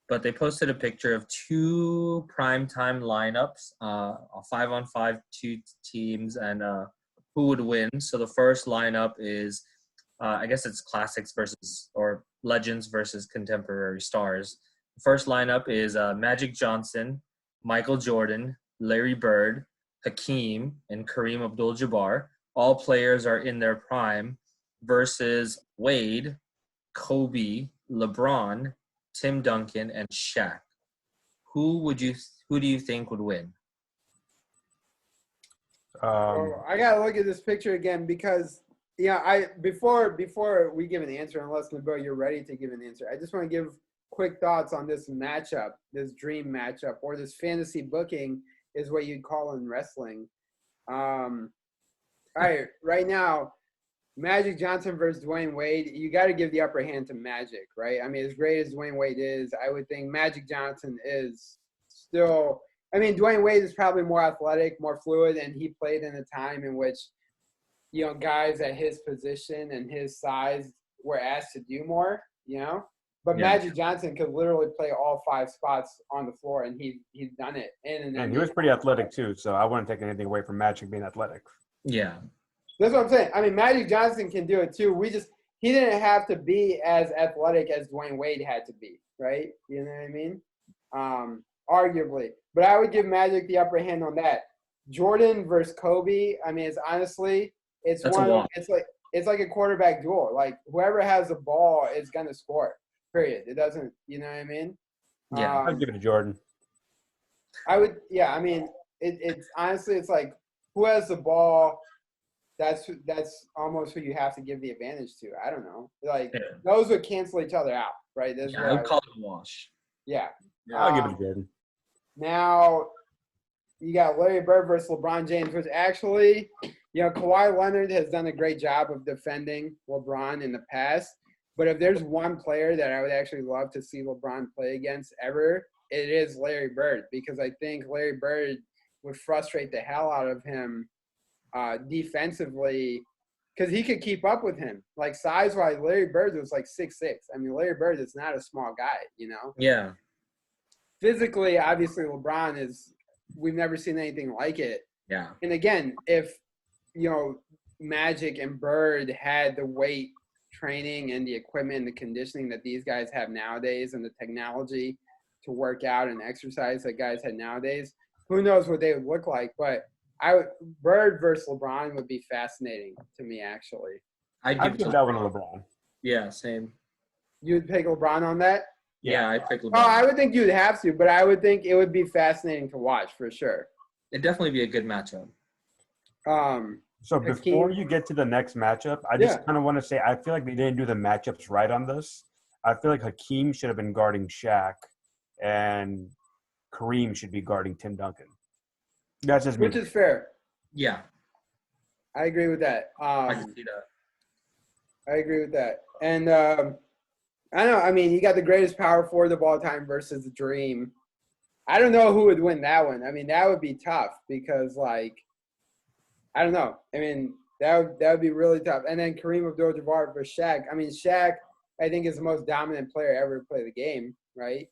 But they posted a picture of two primetime lineups, a 5-on-5, two teams, and who would win. So the first lineup is, I guess it's classics versus, or legends versus contemporary stars. The first lineup is Magic Johnson, Michael Jordan, Larry Bird, Hakeem, and Kareem Abdul-Jabbar. All players are in their prime versus Wade, Kobe, LeBron, Tim Duncan, and Shaq. Who do you think would win? I gotta look at this picture again because before we give an answer, unless Nabil, you're ready to give an answer, I just want to give quick thoughts on this matchup, this dream matchup, or this fantasy booking is what you'd call in wrestling. All right now, Magic Johnson versus Dwayne Wade, you got to give the upper hand to Magic, right? I mean, as great as Dwayne Wade is, I would think Magic Johnson is still – I mean, Dwayne Wade is probably more athletic, more fluid, and he played in a time in which, guys at his position and his size were asked to do more, But Magic Johnson could literally play all 5 spots on the floor, and he's done it. And he was pretty athletic too, so I wouldn't take anything away from Magic being athletic. Yeah. That's what I'm saying. I mean, Magic Johnson can do it too. He didn't have to be as athletic as Dwayne Wade had to be, right? You know what I mean? Arguably. But I would give Magic the upper hand on that. Jordan versus Kobe, I mean, it's like a quarterback duel. Like, whoever has the ball is going to score, period. It doesn't, you know what I mean? Yeah, I'd give it to Jordan. I would, yeah, I mean, it's honestly, it's like, who has the ball? That's almost who you have to give the advantage to. I don't know. Like, those would cancel each other out, right? I would call it a wash. Yeah. I'll give it to Jordan. Now, you got Larry Bird versus LeBron James, which actually, Kawhi Leonard has done a great job of defending LeBron in the past. But if there's one player that I would actually love to see LeBron play against ever, it is Larry Bird, because I think Larry Bird would frustrate the hell out of him defensively, because he could keep up with him. Like, size-wise, Larry Bird was like 6'6". I mean, Larry Bird is not a small guy, Yeah. Physically, obviously, LeBron is – we've never seen anything like it. Yeah. And again, if, Magic and Bird had the weight training and the equipment and the conditioning that these guys have nowadays and the technology to work out and exercise that guys had nowadays, who knows what they would look like. But Bird versus LeBron would be fascinating to me, actually. I'd give that one to LeBron. Yeah, same. You'd pick LeBron on that? Yeah, I'd pick LeBron. Oh, I would think you'd have to, but I would think it would be fascinating to watch for sure. It'd definitely be a good matchup. So before you get to the next matchup, I just kind of want to say I feel like they didn't do the matchups right on this. I feel like Hakeem should have been guarding Shaq, and Kareem should be guarding Tim Duncan. That's just Which is fair. Yeah. I agree with that. I can see that. I agree with that. And I don't know. I mean, you got the greatest power forward of all time versus the Dream. I don't know who would win that one. I mean, that would be tough because, like, I don't know. I mean, that would be really tough. And then Kareem Abdul-Jabbar versus Shaq. I mean, Shaq, I think, is the most dominant player ever to play the game, right?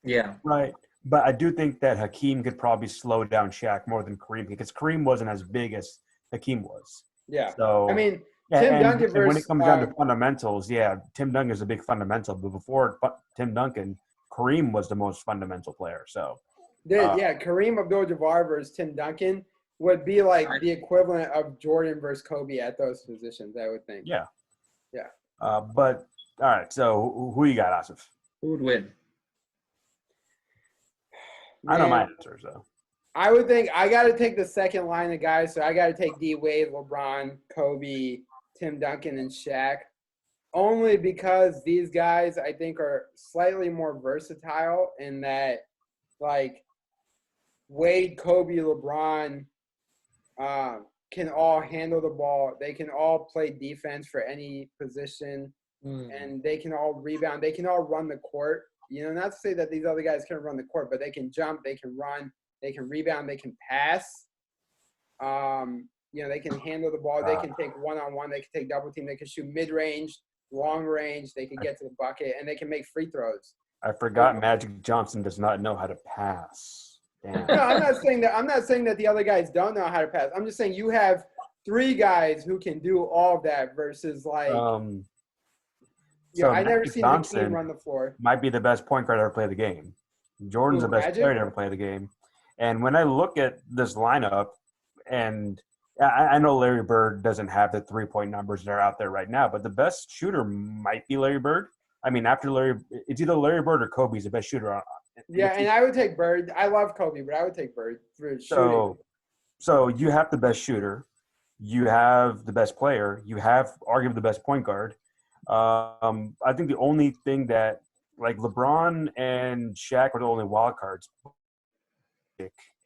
Yeah. Right. But I do think that Hakeem could probably slow down Shaq more than Kareem, because Kareem wasn't as big as Hakeem was. Yeah. So I mean, Tim Duncan versus – when it comes down to fundamentals, Tim Duncan is a big fundamental. But before Tim Duncan, Kareem was the most fundamental player. So Kareem Abdul-Jabbar versus Tim Duncan would be like the equivalent of Jordan versus Kobe at those positions, I would think. Yeah. Yeah. But all right, so who you got, Asif? Who would win? I know my answers, though. I would think I got to take the second line of guys. So I got to take D. Wade, LeBron, Kobe, Tim Duncan, and Shaq. Only because these guys, I think, are slightly more versatile in that, like, Wade, Kobe, LeBron can all handle the ball. They can all play defense for any position, and they can all rebound. They can all run the court. Not to say that these other guys can't run the court, but they can jump, they can run, they can rebound, they can pass. They can handle the ball. They can take one-on-one. They can take double team. They can shoot mid-range, long range. They can get to the bucket, and they can make free throws. I forgot Magic Johnson does not know how to pass. Damn. No, I'm not saying that. I'm not saying that the other guys don't know how to pass. I'm just saying you have 3 guys who can do all of that versus like. I never seen the team run the floor. Might be the best point guard to ever play the game. Jordan's the best player to ever play the game. And when I look at this lineup, and I know Larry Bird doesn't have the 3-point numbers that are out there right now, but the best shooter might be Larry Bird. I mean, after Larry, it's either Larry Bird or Kobe's the best shooter. Yeah, and I would take Bird. I love Kobe, but I would take Bird for shooting. So you have the best shooter. You have the best player. You have arguably the best point guard. I think the only thing that like LeBron and Shaq are the only wild cards,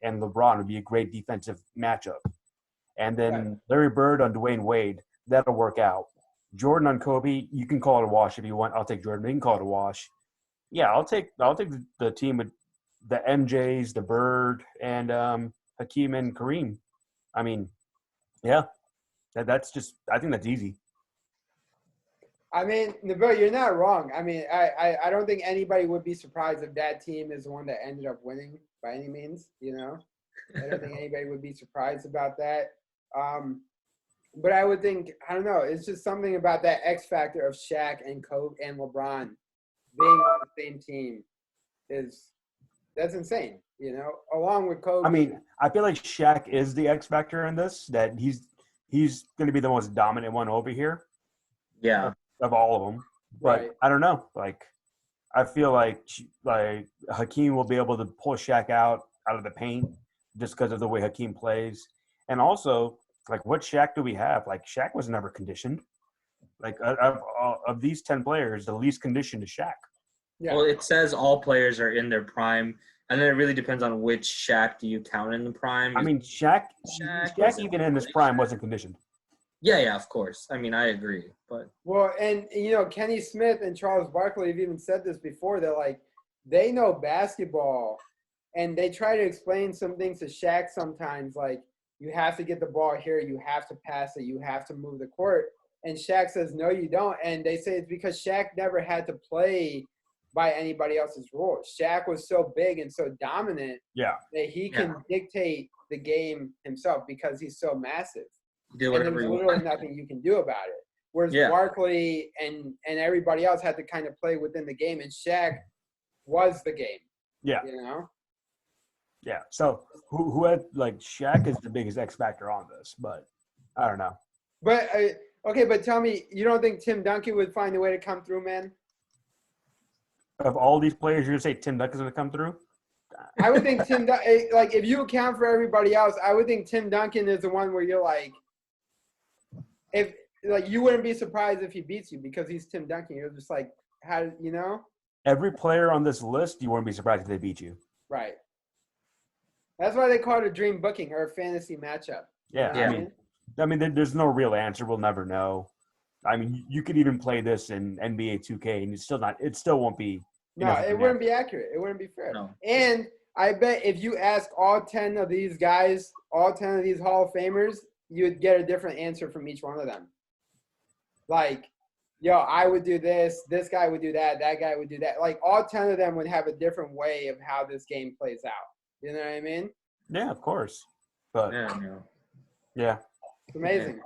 and LeBron would be a great defensive matchup. And then Larry Bird on Dwayne Wade, that'll work out. Jordan on Kobe, you can call it a wash if you want. I'll take Jordan. You can call it a wash. Yeah, I'll take the team with the MJs, the Bird, and Hakeem and Kareem. I mean, yeah, that's just – I think that's easy. I mean, Nabil, you're not wrong. I mean, I don't think anybody would be surprised if that team is the one that ended up winning by any means, you know. I don't think anybody would be surprised about that. But I would think, I don't know, it's just something about that X factor of Shaq and Kobe and LeBron being on the same team that's insane, you know, along with Kobe. I mean, I feel like Shaq is the X factor in this, that he's going to be the most dominant one over here. Yeah. Of all of them. But Right. I don't know. Like, I feel like Hakeem will be able to pull Shaq out of the paint just because of the way Hakeem plays. And also, like, what Shaq do we have? Like, Shaq was never conditioned. Like, of these 10 players, the least conditioned is Shaq. Yeah. Well, it says all players are in their prime, and then it really depends on which Shaq do you count in the prime. I mean, Shaq even in his prime wasn't conditioned. Yeah, of course. I mean, I agree. But Well, and, you know, Kenny Smith and Charles Barkley have even said this before. They're like, they know basketball, and they try to explain some things to Shaq sometimes, like, you have to get the ball here, you have to pass it, you have to move the court. And Shaq says, no, you don't. And they say it's because Shaq never had to play by anybody else's rules. Shaq was so big and so dominant that he can dictate the game himself because he's so massive. do And whatever there's you literally want. nothing you can do about it. Whereas Barkley and everybody else had to kind of play within the game, and Shaq was the game. Yeah. You know? Yeah. So who had, like, Shaq is the biggest X factor on this, but I don't know. But okay, but tell me, you don't think Tim Duncan would find a way to come through, man? Of all these players, you're going to say Tim Duncan's going to come through? I would think like, if you account for everybody else, I would think Tim Duncan is the one where you're like, if like you wouldn't be surprised if he beats you because he's Tim Duncan. You're just like, how, you know? Every player on this list, you wouldn't be surprised if they beat you. Right. That's why they call it a dream booking or a fantasy matchup. Yeah. You know what I mean, there's no real answer. We'll never know. I mean, you could even play this in NBA 2K, and it still won't be. No, it wouldn't be accurate. It wouldn't be fair. No. And I bet if you ask all 10 of these guys, all 10 of these Hall of Famers, you would get a different answer from each one of them. Like, yo, I would do this guy would do that guy would do that. Like, all 10 of them would have a different way of how this game plays out. You know what I mean? Yeah, of course. But, yeah. It's amazing.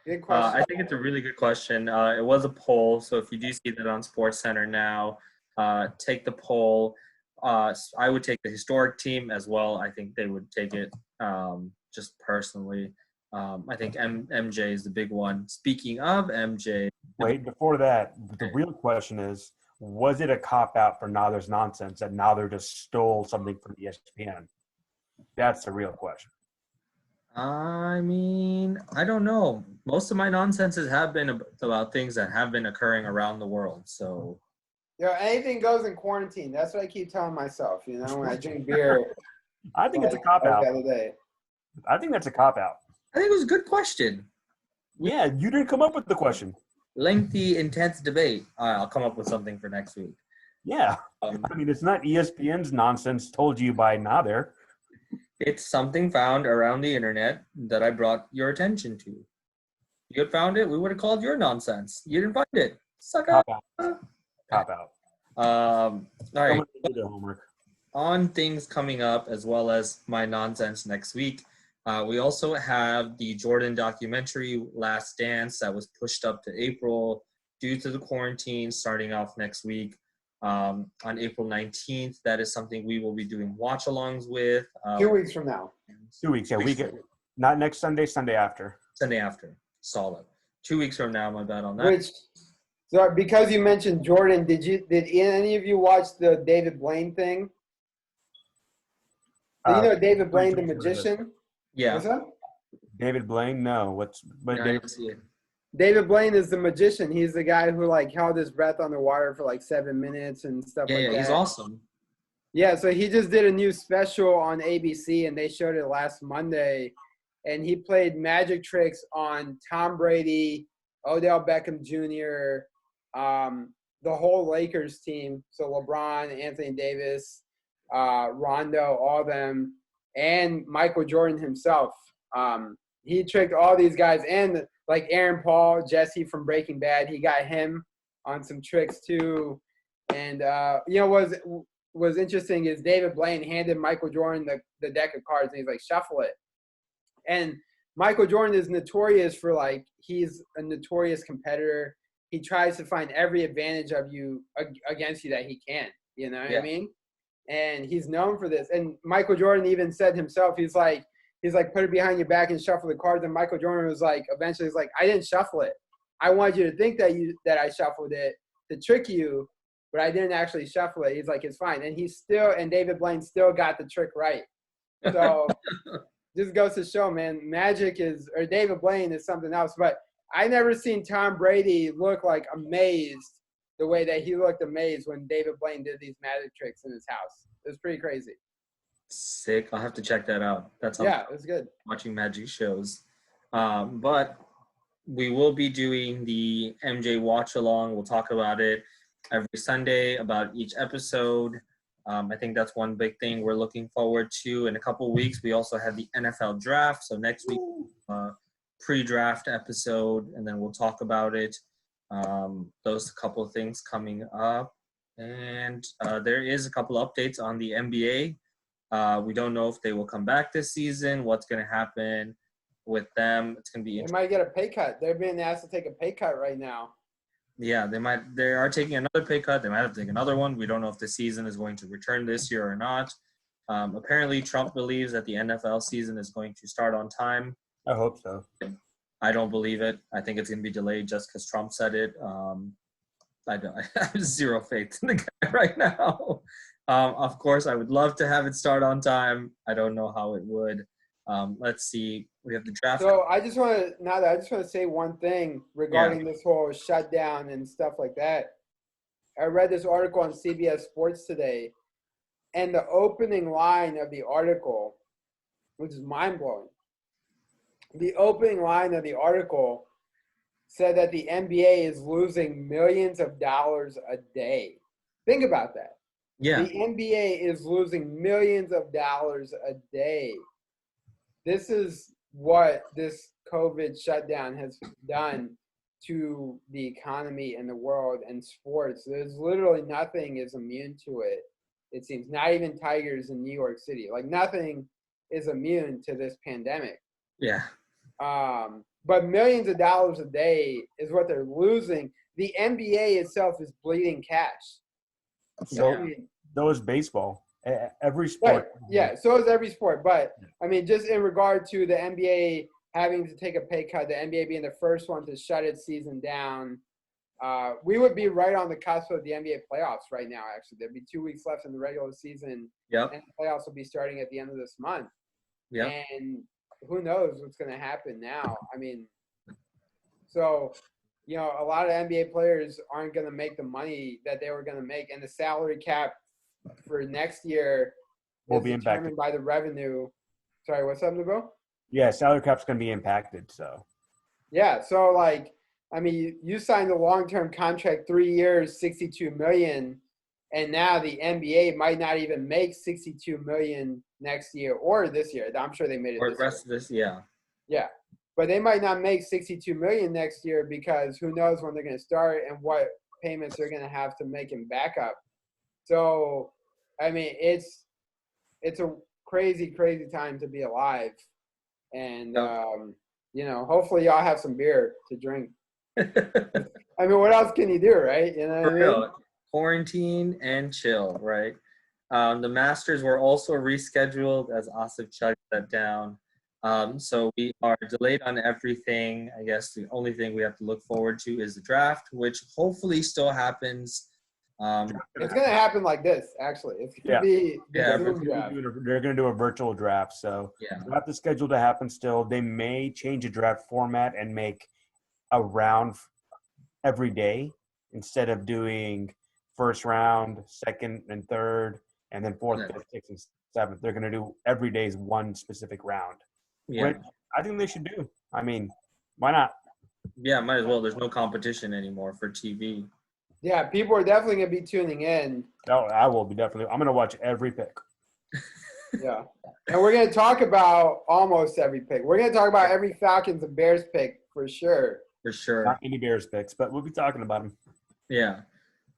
Good question. I think it's a really good question. It was a poll, so if you do see that on SportsCenter now, take the poll. I would take the historic team as well. I think they would take it just personally. I think MJ is the big one. Speaking of MJ. Wait, before that, the real question is, was it a cop-out for Nader's nonsense that Nader just stole something from ESPN? That's the real question. I mean, I don't know. Most of my nonsenses have been about things that have been occurring around the world. So, Anything goes in quarantine. That's what I keep telling myself. You know, when I drink beer. I think it's a cop-out. The other day. I think that's a cop-out. I think it was a good question. Yeah, you didn't come up with the question. Lengthy, intense debate. I'll come up with something for next week. Yeah. I mean, it's not ESPN's nonsense told you by Nader. It's something found around the internet that I brought your attention to. You had found it, we would have called your nonsense. You didn't find it. Suck up. Cop out. All right. Do their homework. On things coming up, as well as my nonsense next week, we also have the Jordan documentary, Last Dance, that was pushed up to April due to the quarantine starting off next week. On April 19th, that is something we will be doing watch-alongs with. 2 weeks from now. 2 weeks, yeah. Not next Sunday, Sunday after. Sunday after. Solid. 2 weeks from now, my bad on that. So because you mentioned Jordan, did any of you watch the David Blaine thing? Do you know David Blaine, the magician? Yeah. What's up? David Blaine? No. I didn't see it. David Blaine is the magician. He's the guy who like held his breath underwater for like 7 minutes and stuff like that. Yeah, he's awesome. Yeah, so he just did a new special on ABC, and they showed it last Monday. And he played magic tricks on Tom Brady, Odell Beckham Jr., the whole Lakers team. So LeBron, Anthony Davis, Rondo, all of them, and Michael Jordan himself. He tricked all these guys, and like Aaron Paul, Jesse from Breaking Bad, he got him on some tricks too. And was interesting is David Blaine handed Michael Jordan the deck of cards, and he's like, shuffle it. And Michael Jordan is notorious for like, he's a notorious competitor. He tries to find every advantage of you against you that he can, you know what I mean? And he's known for this. And Michael Jordan even said himself, he's like, put it behind your back and shuffle the cards. And Michael Jordan was like, eventually he's like, I didn't shuffle it. I wanted you to think that I shuffled it to trick you, but I didn't actually shuffle it. He's like, it's fine. And David Blaine still got the trick right. So just goes to show, man, David Blaine is something else. But I never seen Tom Brady look like amazed the way that he looked amazed when David Blaine did these magic tricks in his house. It was pretty crazy. Sick. I'll have to check that out. It was good. Watching magic shows. But we will be doing the MJ watch along. We'll talk about it every Sunday about each episode. I think that's one big thing we're looking forward to. In a couple of weeks, we also have the NFL draft. So next week, pre-draft episode, and then we'll talk about it. Those couple of things coming up. And there is a couple updates on the NBA. We don't know if they will come back this season, what's going to happen with them. It's going to be interesting. They might get a pay cut. They're being asked to take a pay cut right now. Yeah, they are taking another pay cut. They might have to take another one. We don't know if the season is going to return this year or not. Apparently, Trump believes that the NFL season is going to start on time. I hope so. I don't believe it. I think it's going to be delayed just because Trump said it. I have zero faith in the guy right now. Of course, I would love to have it start on time. I don't know how it would. Let's see. We have the draft. So I just want to say one thing regarding this whole shutdown and stuff like that. I read this article on CBS Sports today, and the opening line of the article, which is mind-blowing. The opening line of the article said that the NBA is losing millions of dollars a day. Think about that. Yeah. The NBA is losing millions of dollars a day. This is what this COVID shutdown has done to the economy and the world and sports. There's literally nothing is immune to it. It seems not even Tigers in New York City. Like nothing is immune to this pandemic. Yeah. But millions of dollars a day is what they're losing. The NBA itself is bleeding cash. So is baseball. Every sport. Right. Yeah, so is every sport. But, I mean, just in regard to the NBA having to take a pay cut, the NBA being the first one to shut its season down, we would be right on the cusp of the NBA playoffs right now, actually. There'd be 2 weeks left in the regular season. Yep. And the playoffs will be starting at the end of this month. Yep. And who knows what's going to happen now. I mean, so, you know, a lot of NBA players aren't going to make the money that they were going to make. And the salary cap for next year will is be determined impacted by the revenue. Sorry, what's up, Nubo? Yeah, salary cap's going to be impacted. So, yeah. So, like, I mean, you signed a long-term contract, 3 years, $62 million. And now the NBA might not even make $62 million next year or this year. I'm sure they made it. Or the rest of this, yeah. Yeah, but they might not make $62 million next year because who knows when they're going to start and what payments they're going to have to make in backup. So, I mean, it's a crazy, crazy time to be alive, and you know, hopefully y'all have some beer to drink. I mean, what else can you do, right? You know what I mean? Quarantine and chill, right? The Masters were also rescheduled as Asif chugged that down. So we are delayed on everything. I guess the only thing we have to look forward to is the draft, which hopefully still happens. It's going to happen like this, actually. It's going to be they're going to do a virtual draft. So the draft is scheduled to happen still. They may change the draft format and make a round every day instead of doing first round, second and third, and then fourth, Yeah. fifth, sixth, and seventh. They're going to do every day is one specific round, Yeah. which I think they should do. I mean, why not? Yeah, might as well. There's no competition anymore for TV. Yeah, people are definitely going to be tuning in. No, I will be definitely. I'm going to watch every pick. Yeah. And we're going to talk about almost every pick. We're going to talk about every Falcons and Bears pick for sure. For sure. Not any Bears picks, but we'll be talking about them. Yeah.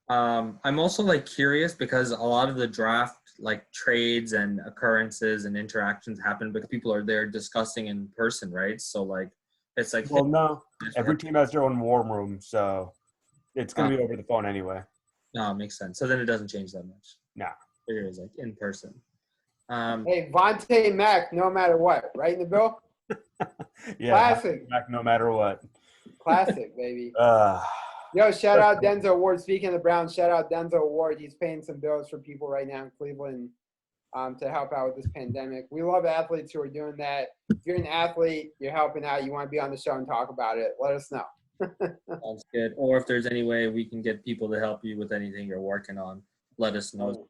I'm also like curious because a lot of the draft like trades and occurrences and interactions happen because people are there discussing in person, right? So like it's like Well, no, every team has their own war room, so it's going to be over the phone anyway. No, it makes sense. So then it doesn't change that much. Nah. It is like in person. Hey, Vontae Mack, no matter what, right in the bill? Yeah, Classic. back no matter what. Classic, baby. Yo, shout out Denzel Ward. Speaking of the Browns, shout out Denzel Ward. He's paying some bills for people right now in Cleveland to help out with this pandemic. We love athletes who are doing that. If you're an athlete, you're helping out, you want to be on the show and talk about it, let us know. Sounds good. Or if there's any way we can get people to help you with anything you're working on, let us know.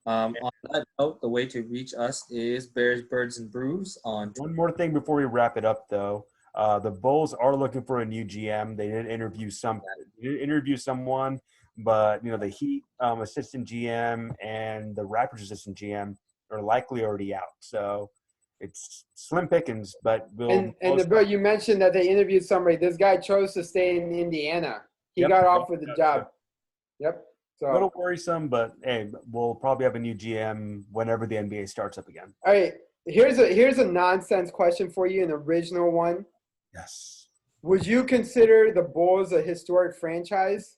On that note, the way to reach us is Bears, Birds, and Brews on One more thing before we wrap it up, though. The Bulls are looking for a new GM. They did interview someone, but the Heat assistant GM and the Raptors assistant GM are likely already out. So it's slim pickings, but And the bill, you mentioned that they interviewed somebody. This guy chose to stay in Indiana. He got offered the job. Yep. So a little worrisome, but hey, we'll probably have a new GM whenever the NBA starts up again. All right. Here's a nonsense question for you, an original one. Yes. Would you consider the Bulls a historic franchise?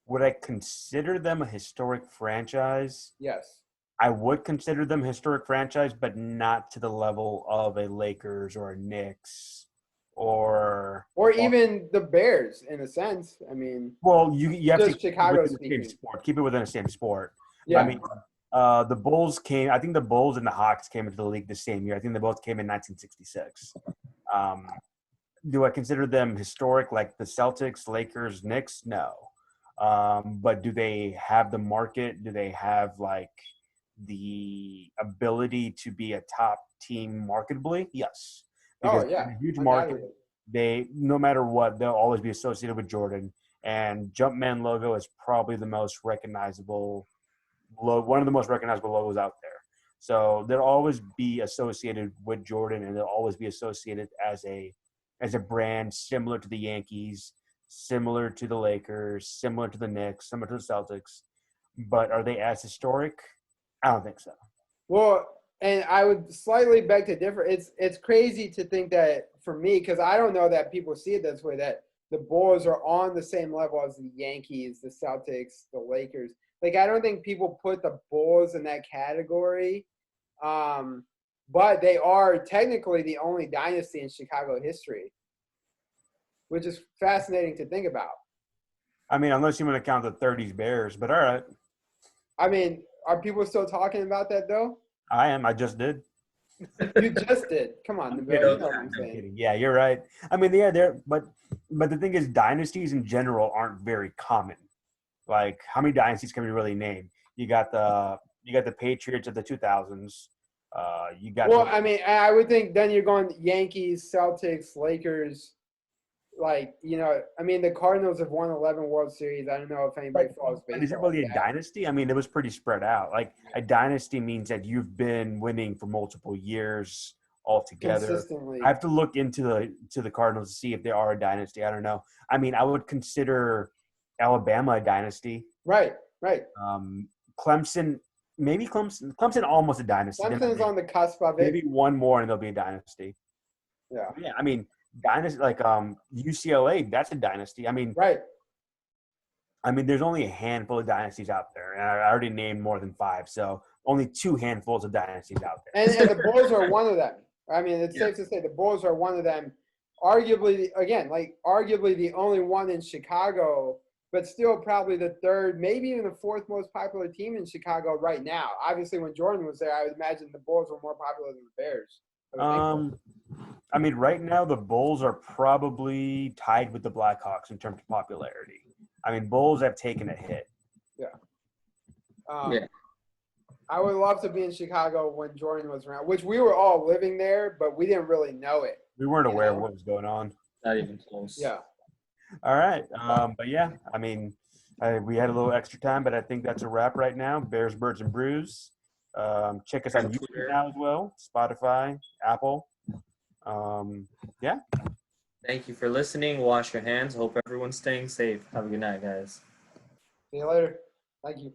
Would I consider them a historic franchise? Yes. I would consider them a historic franchise, but not to the level of a Lakers or a Knicks or even the Bears, in a sense. I mean, well, you have to keep Chicago it within the same sport. Keep it within the same sport. Yeah. I mean, the Bulls came. I think the Bulls and the Hawks came into the league the same year. I think they both came in 1966. Do I consider them historic like the Celtics, Lakers, Knicks? No. But do they have the market? Do they have like the ability to be a top team marketably? Yes. Because yeah. a huge market. They, no matter what, they'll always be associated with Jordan. And Jumpman logo is probably the most recognizable, one of the most recognizable logos out there. So they'll always be associated with Jordan, and they'll always be associated as a brand similar to the Yankees, similar to the Lakers, similar to the Knicks, similar to the Celtics. But are they as historic? I don't think so. Well, and I would slightly beg to differ. It's crazy to think that, for me, because I don't know that people see it this way, that the Bulls are on the same level as the Yankees, the Celtics, the Lakers. Like, I don't think people put the Bulls in that category. But they are technically the only dynasty in Chicago history, which is fascinating to think about. I mean, unless you want to count the 30s Bears, but all right. I mean, are people still talking about that, though? I am. I just did. You just did. Come on, you know what I'm saying. Kidding. Yeah, you're right. I mean, yeah, but the thing is, dynasties in general aren't very common. Like, how many dynasties can we really name? You got the Patriots of the 2000s. I mean, I would think then you're going Yankees, Celtics, Lakers. Like, I mean, the Cardinals have won 11 World Series. I don't know if anybody follows baseball. Is it really a dynasty? I mean, it was pretty spread out. Like, a dynasty means that you've been winning for multiple years altogether. Consistently. I have to look into the Cardinals to see if they are a dynasty. I don't know. I mean, I would consider Alabama a dynasty. Right. Clemson. Maybe Clemson almost a dynasty. Clemson's on the cusp of it. Maybe one more and they'll be a dynasty. Yeah. Yeah, I mean, dynasty like UCLA, that's a dynasty. I mean, right. I mean, there's only a handful of dynasties out there, and I already named more than 5, so only 2 handfuls of dynasties out there. And the Bulls are one of them. I mean, it's safe to say the Bulls are one of them. Arguably the only one in Chicago, but still probably the 3rd, maybe even the 4th most popular team in Chicago right now. Obviously, when Jordan was there, I would imagine the Bulls were more popular than the Bears. I mean, right now the Bulls are probably tied with the Blackhawks in terms of popularity. I mean, Bulls have taken a hit. Yeah. I would love to be in Chicago when Jordan was around, which we were all living there, but we didn't really know it. We weren't aware of what was going on. Not even close. Yeah. All right. But yeah, I mean, we had a little extra time, but I think that's a wrap right now. Bears, Birds, and Brews. Check us on YouTube now as well, Spotify, Apple. Yeah. Thank you for listening. Wash your hands. Hope everyone's staying safe. Have a good night, guys. See you later. Thank you.